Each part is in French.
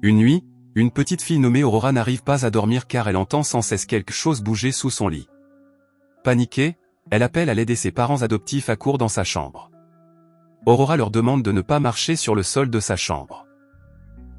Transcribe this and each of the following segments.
Une nuit, une petite fille nommée Aurora n'arrive pas à dormir car elle entend sans cesse quelque chose bouger sous son lit. Paniquée, elle appelle à l'aide et ses parents adoptifs accourent dans sa chambre. Aurora leur demande de ne pas marcher sur le sol de sa chambre.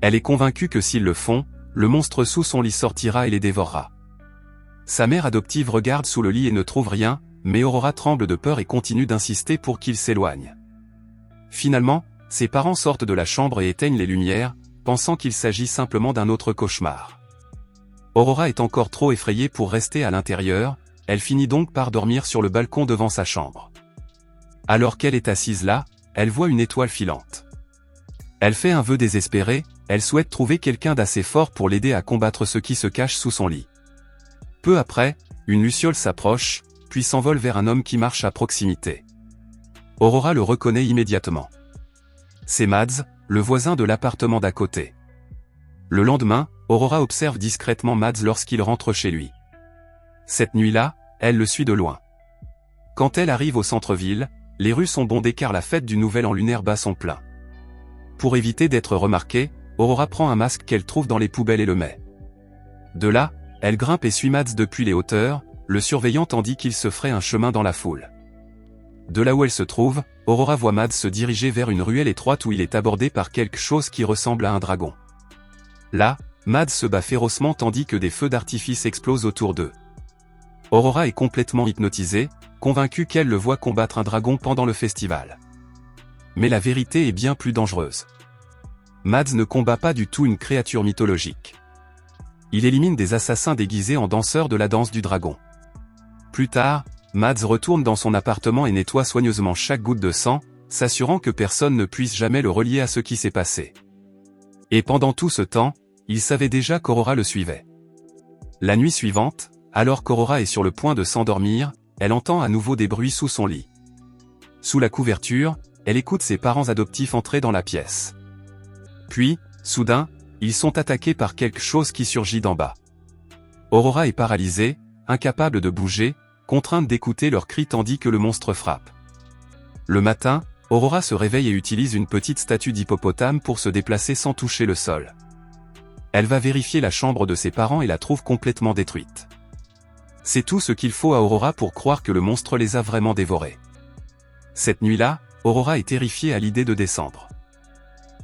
Elle est convaincue que s'ils le font, le monstre sous son lit sortira et les dévorera. Sa mère adoptive regarde sous le lit et ne trouve rien, mais Aurora tremble de peur et continue d'insister pour qu'il s'éloigne. Finalement, ses parents sortent de la chambre et éteignent les lumières, pensant qu'il s'agit simplement d'un autre cauchemar. Aurora est encore trop effrayée pour rester à l'intérieur, elle finit donc par dormir sur le balcon devant sa chambre. Alors qu'elle est assise là, elle voit une étoile filante. Elle fait un vœu désespéré, elle souhaite trouver quelqu'un d'assez fort pour l'aider à combattre ce qui se cache sous son lit. Peu après, une luciole s'approche, puis s'envole vers un homme qui marche à proximité. Aurora le reconnaît immédiatement. C'est Mads, le voisin de l'appartement d'à côté. Le lendemain, Aurora observe discrètement Mads lorsqu'il rentre chez lui. Cette nuit-là, elle le suit de loin. Quand elle arrive au centre-ville, les rues sont bondées car la fête du Nouvel An lunaire bat son plein. Pour éviter d'être remarquée, Aurora prend un masque qu'elle trouve dans les poubelles et le met. De là, elle grimpe et suit Mads depuis les hauteurs, le surveillant tandis qu'il se ferait un chemin dans la foule. De là où elle se trouve, Aurora voit Mads se diriger vers une ruelle étroite où il est abordé par quelque chose qui ressemble à un dragon. Là, Mads se bat férocement tandis que des feux d'artifice explosent autour d'eux. Aurora est complètement hypnotisée, convaincue qu'elle le voit combattre un dragon pendant le festival. Mais la vérité est bien plus dangereuse. Mads ne combat pas du tout une créature mythologique. Il élimine des assassins déguisés en danseurs de la danse du dragon. Plus tard, Mads retourne dans son appartement et nettoie soigneusement chaque goutte de sang, s'assurant que personne ne puisse jamais le relier à ce qui s'est passé. Et pendant tout ce temps, il savait déjà qu'Aurora le suivait. La nuit suivante, alors qu'Aurora est sur le point de s'endormir, elle entend à nouveau des bruits sous son lit. Sous la couverture, elle écoute ses parents adoptifs entrer dans la pièce. Puis, soudain, ils sont attaqués par quelque chose qui surgit d'en bas. Aurora est paralysée, incapable de bouger, contrainte d'écouter leurs cris tandis que le monstre frappe. Le matin, Aurora se réveille et utilise une petite statue d'hippopotame pour se déplacer sans toucher le sol. Elle va vérifier la chambre de ses parents et la trouve complètement détruite. C'est tout ce qu'il faut à Aurora pour croire que le monstre les a vraiment dévorés. Cette nuit-là, Aurora est terrifiée à l'idée de descendre.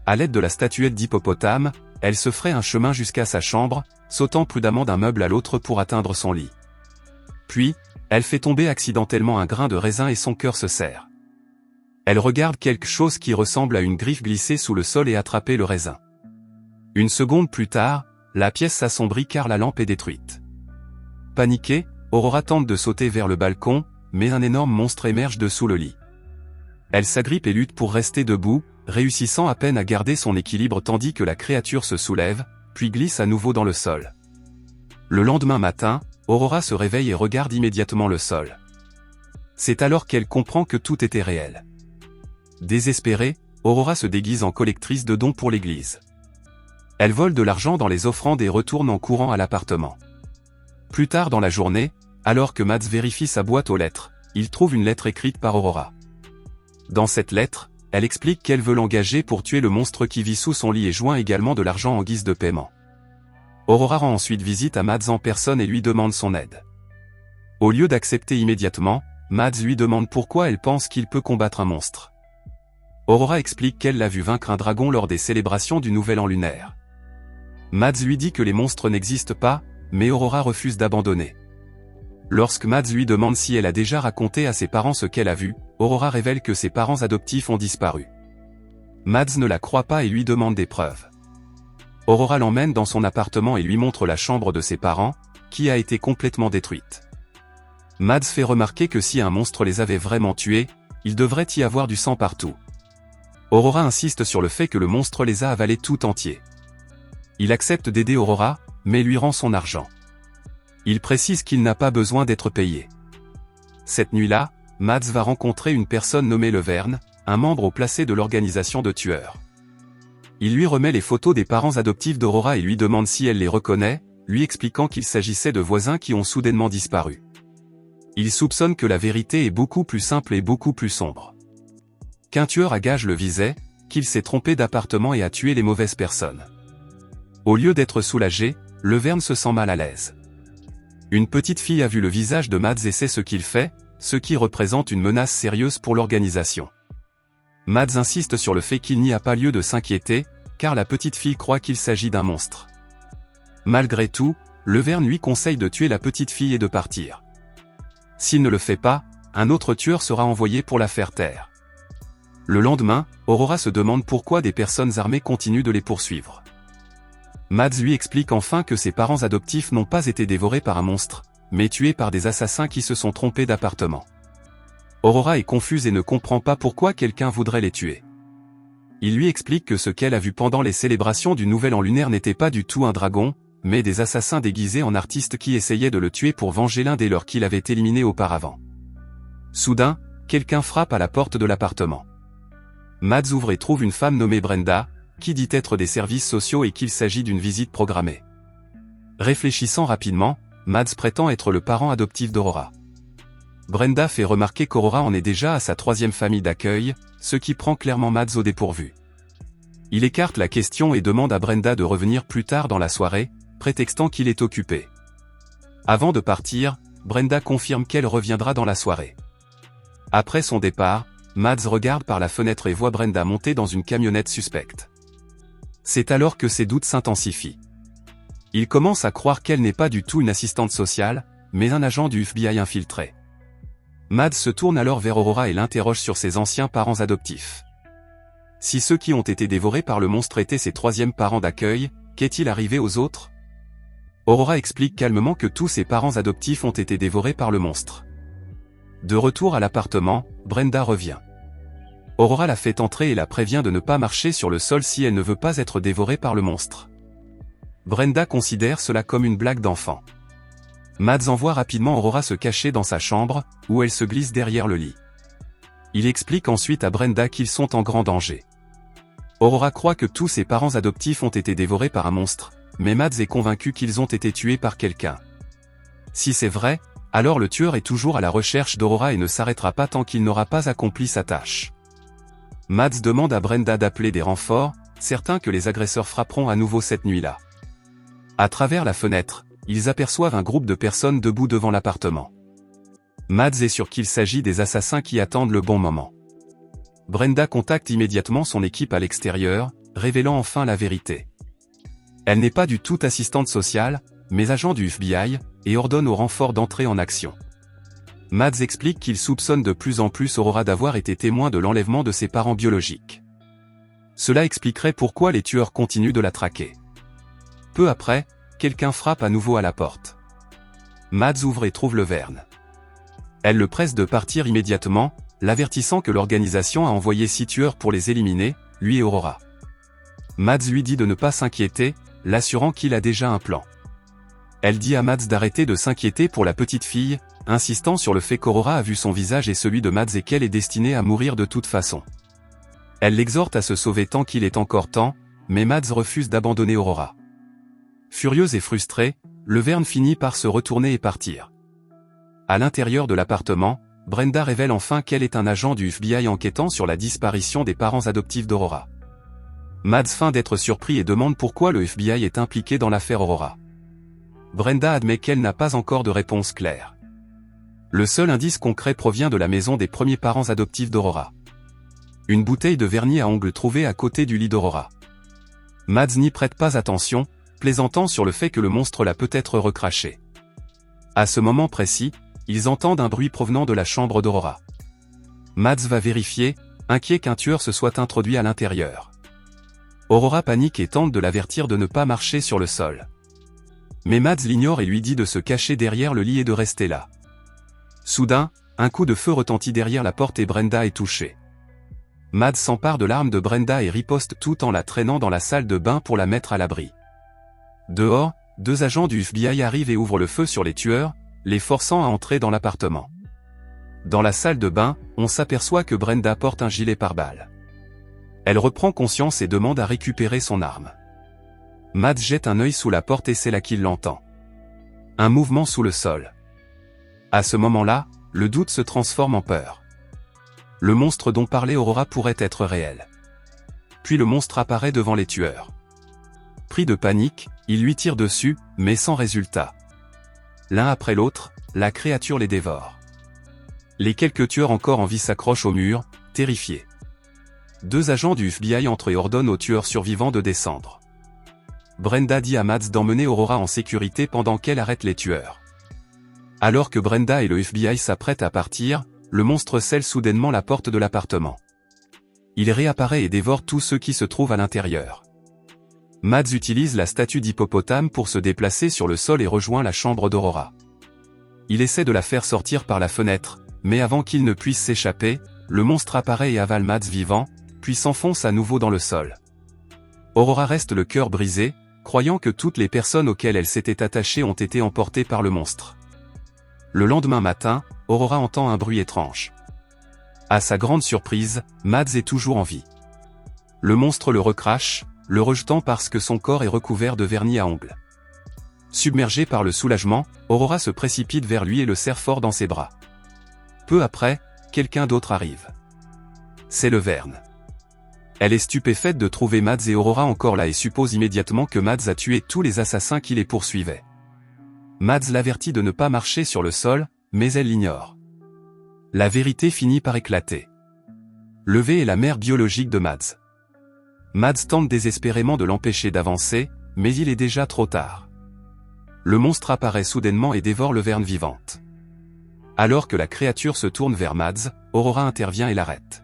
À l'aide de la statuette d'hippopotame, elle se ferait un chemin jusqu'à sa chambre, sautant prudemment d'un meuble à l'autre pour atteindre son lit. Puis, elle fait tomber accidentellement un grain de raisin et son cœur se serre. Elle regarde quelque chose qui ressemble à une griffe glisser sous le sol et attraper le raisin. Une seconde plus tard, la pièce s'assombrit car la lampe est détruite. Paniquée, Aurora tente de sauter vers le balcon, mais un énorme monstre émerge de sous le lit. Elle s'agrippe et lutte pour rester debout, réussissant à peine à garder son équilibre tandis que la créature se soulève, puis glisse à nouveau dans le sol. Le lendemain matin, Aurora se réveille et regarde immédiatement le sol. C'est alors qu'elle comprend que tout était réel. Désespérée, Aurora se déguise en collectrice de dons pour l'église. Elle vole de l'argent dans les offrandes et retourne en courant à l'appartement. Plus tard dans la journée, alors que Mads vérifie sa boîte aux lettres, il trouve une lettre écrite par Aurora. Dans cette lettre, elle explique qu'elle veut l'engager pour tuer le monstre qui vit sous son lit et joint également de l'argent en guise de paiement. Aurora rend ensuite visite à Mads en personne et lui demande son aide. Au lieu d'accepter immédiatement, Mads lui demande pourquoi elle pense qu'il peut combattre un monstre. Aurora explique qu'elle l'a vu vaincre un dragon lors des célébrations du Nouvel An lunaire. Mads lui dit que les monstres n'existent pas, mais Aurora refuse d'abandonner. Lorsque Mads lui demande si elle a déjà raconté à ses parents ce qu'elle a vu, Aurora révèle que ses parents adoptifs ont disparu. Mads ne la croit pas et lui demande des preuves. Aurora l'emmène dans son appartement et lui montre la chambre de ses parents, qui a été complètement détruite. Mads fait remarquer que si un monstre les avait vraiment tués, il devrait y avoir du sang partout. Aurora insiste sur le fait que le monstre les a avalés tout entiers. Il accepte d'aider Aurora, mais lui rend son argent. Il précise qu'il n'a pas besoin d'être payé. Cette nuit-là, Mads va rencontrer une personne nommée Leverne, un membre haut placé de l'organisation de tueurs. Il lui remet les photos des parents adoptifs d'Aurora et lui demande si elle les reconnaît, lui expliquant qu'il s'agissait de voisins qui ont soudainement disparu. Il soupçonne que la vérité est beaucoup plus simple et beaucoup plus sombre. Qu'un tueur à gages le visait, qu'il s'est trompé d'appartement et a tué les mauvaises personnes. Au lieu d'être soulagé, Leverne se sent mal à l'aise. Une petite fille a vu le visage de Mads et sait ce qu'il fait, ce qui représente une menace sérieuse pour l'organisation. Mads insiste sur le fait qu'il n'y a pas lieu de s'inquiéter, car la petite fille croit qu'il s'agit d'un monstre. Malgré tout, Leverne lui conseille de tuer la petite fille et de partir. S'il ne le fait pas, un autre tueur sera envoyé pour la faire taire. Le lendemain, Aurora se demande pourquoi des personnes armées continuent de les poursuivre. Mads lui explique enfin que ses parents adoptifs n'ont pas été dévorés par un monstre, mais tués par des assassins qui se sont trompés d'appartement. Aurora est confuse et ne comprend pas pourquoi quelqu'un voudrait les tuer. Il lui explique que ce qu'elle a vu pendant les célébrations du Nouvel An lunaire n'était pas du tout un dragon, mais des assassins déguisés en artistes qui essayaient de le tuer pour venger l'un des leurs qu'il avait éliminé auparavant. Soudain, quelqu'un frappe à la porte de l'appartement. Mads ouvre et trouve une femme nommée Brenda, qui dit être des services sociaux et qu'il s'agit d'une visite programmée. Réfléchissant rapidement, Mads prétend être le parent adoptif d'Aurora. Brenda fait remarquer qu'Aurora en est déjà à sa 3e famille d'accueil, ce qui prend clairement Mads au dépourvu. Il écarte la question et demande à Brenda de revenir plus tard dans la soirée, prétextant qu'il est occupé. Avant de partir, Brenda confirme qu'elle reviendra dans la soirée. Après son départ, Mads regarde par la fenêtre et voit Brenda monter dans une camionnette suspecte. C'est alors que ses doutes s'intensifient. Il commence à croire qu'elle n'est pas du tout une assistante sociale, mais un agent du FBI infiltré. Mads se tourne alors vers Aurora et l'interroge sur ses anciens parents adoptifs. Si ceux qui ont été dévorés par le monstre étaient ses 3e parents d'accueil, qu'est-il arrivé aux autres? Aurora explique calmement que tous ses parents adoptifs ont été dévorés par le monstre. De retour à l'appartement, Brenda revient. Aurora la fait entrer et la prévient de ne pas marcher sur le sol si elle ne veut pas être dévorée par le monstre. Brenda considère cela comme une blague d'enfant. Mads envoie rapidement Aurora se cacher dans sa chambre, où elle se glisse derrière le lit. Il explique ensuite à Brenda qu'ils sont en grand danger. Aurora croit que tous ses parents adoptifs ont été dévorés par un monstre, mais Mads est convaincu qu'ils ont été tués par quelqu'un. Si c'est vrai, alors le tueur est toujours à la recherche d'Aurora et ne s'arrêtera pas tant qu'il n'aura pas accompli sa tâche. Mads demande à Brenda d'appeler des renforts, certain que les agresseurs frapperont à nouveau cette nuit-là. À travers la fenêtre, ils aperçoivent un groupe de personnes debout devant l'appartement. Mads est sûr qu'il s'agit des assassins qui attendent le bon moment. Brenda contacte immédiatement son équipe à l'extérieur, révélant enfin la vérité. Elle n'est pas du tout assistante sociale, mais agent du FBI, et ordonne au renfort d'entrer en action. Mads explique qu'il soupçonne de plus en plus Aurora d'avoir été témoin de l'enlèvement de ses parents biologiques. Cela expliquerait pourquoi les tueurs continuent de la traquer. Peu après, quelqu'un frappe à nouveau à la porte. Mads ouvre et trouve Leverne. Elle le presse de partir immédiatement, l'avertissant que l'organisation a envoyé 6 tueurs pour les éliminer, lui et Aurora. Mads lui dit de ne pas s'inquiéter, l'assurant qu'il a déjà un plan. Elle dit à Mads d'arrêter de s'inquiéter pour la petite fille, insistant sur le fait qu'Aurora a vu son visage et celui de Mads et qu'elle est destinée à mourir de toute façon. Elle l'exhorte à se sauver tant qu'il est encore temps, mais Mads refuse d'abandonner Aurora. Furieuse et frustrée, Leverne finit par se retourner et partir. À l'intérieur de l'appartement, Brenda révèle enfin qu'elle est un agent du FBI enquêtant sur la disparition des parents adoptifs d'Aurora. Mads feint d'être surpris et demande pourquoi le FBI est impliqué dans l'affaire Aurora. Brenda admet qu'elle n'a pas encore de réponse claire. Le seul indice concret provient de la maison des premiers parents adoptifs d'Aurora. Une bouteille de vernis à ongles trouvée à côté du lit d'Aurora. Mads n'y prête pas attention, plaisantant sur le fait que le monstre l'a peut-être recraché. À ce moment précis, ils entendent un bruit provenant de la chambre d'Aurora. Mads va vérifier, inquiet qu'un tueur se soit introduit à l'intérieur. Aurora panique et tente de l'avertir de ne pas marcher sur le sol. Mais Mads l'ignore et lui dit de se cacher derrière le lit et de rester là. Soudain, un coup de feu retentit derrière la porte et Brenda est touchée. Mads s'empare de l'arme de Brenda et riposte tout en la traînant dans la salle de bain pour la mettre à l'abri. Dehors, 2 agents du FBI arrivent et ouvrent le feu sur les tueurs, les forçant à entrer dans l'appartement. Dans la salle de bain, on s'aperçoit que Brenda porte un gilet pare-balles. Elle reprend conscience et demande à récupérer son arme. Mads jette un œil sous la porte et c'est là qu'il l'entend. Un mouvement sous le sol. À ce moment-là, le doute se transforme en peur. Le monstre dont parlait Aurora pourrait être réel. Puis le monstre apparaît devant les tueurs. Pris de panique, ils lui tirent dessus, mais sans résultat. L'un après l'autre, la créature les dévore. Les quelques tueurs encore en vie s'accrochent au mur, terrifiés. 2 agents du FBI entrent et ordonnent aux tueurs survivants de descendre. Brenda dit à Mads d'emmener Aurora en sécurité pendant qu'elle arrête les tueurs. Alors que Brenda et le FBI s'apprêtent à partir, le monstre scelle soudainement la porte de l'appartement. Il réapparaît et dévore tous ceux qui se trouvent à l'intérieur. Mads utilise la statue d'hippopotame pour se déplacer sur le sol et rejoint la chambre d'Aurora. Il essaie de la faire sortir par la fenêtre, mais avant qu'il ne puisse s'échapper, le monstre apparaît et avale Mads vivant, puis s'enfonce à nouveau dans le sol. Aurora reste le cœur brisé, croyant que toutes les personnes auxquelles elle s'était attachée ont été emportées par le monstre. Le lendemain matin, Aurora entend un bruit étrange. À sa grande surprise, Mads est toujours en vie. Le monstre le recrache, le rejetant parce que son corps est recouvert de vernis à ongles. Submergée par le soulagement, Aurora se précipite vers lui et le serre fort dans ses bras. Peu après, quelqu'un d'autre arrive. C'est le Verne. Elle est stupéfaite de trouver Mads et Aurora encore là et suppose immédiatement que Mads a tué tous les assassins qui les poursuivaient. Mads l'avertit de ne pas marcher sur le sol, mais elle l'ignore. La vérité finit par éclater. Levée est la mère biologique de Mads. Mads tente désespérément de l'empêcher d'avancer, mais il est déjà trop tard. Le monstre apparaît soudainement et dévore le Verne vivante. Alors que la créature se tourne vers Mads, Aurora intervient et l'arrête.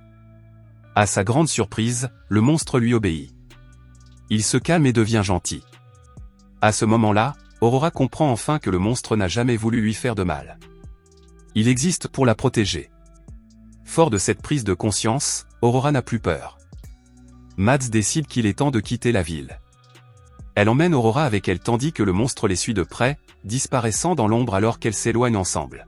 À sa grande surprise, le monstre lui obéit. Il se calme et devient gentil. À ce moment-là, Aurora comprend enfin que le monstre n'a jamais voulu lui faire de mal. Il existe pour la protéger. Fort de cette prise de conscience, Aurora n'a plus peur. Mads décide qu'il est temps de quitter la ville. Elle emmène Aurora avec elle tandis que le monstre les suit de près, disparaissant dans l'ombre alors qu'elles s'éloignent ensemble.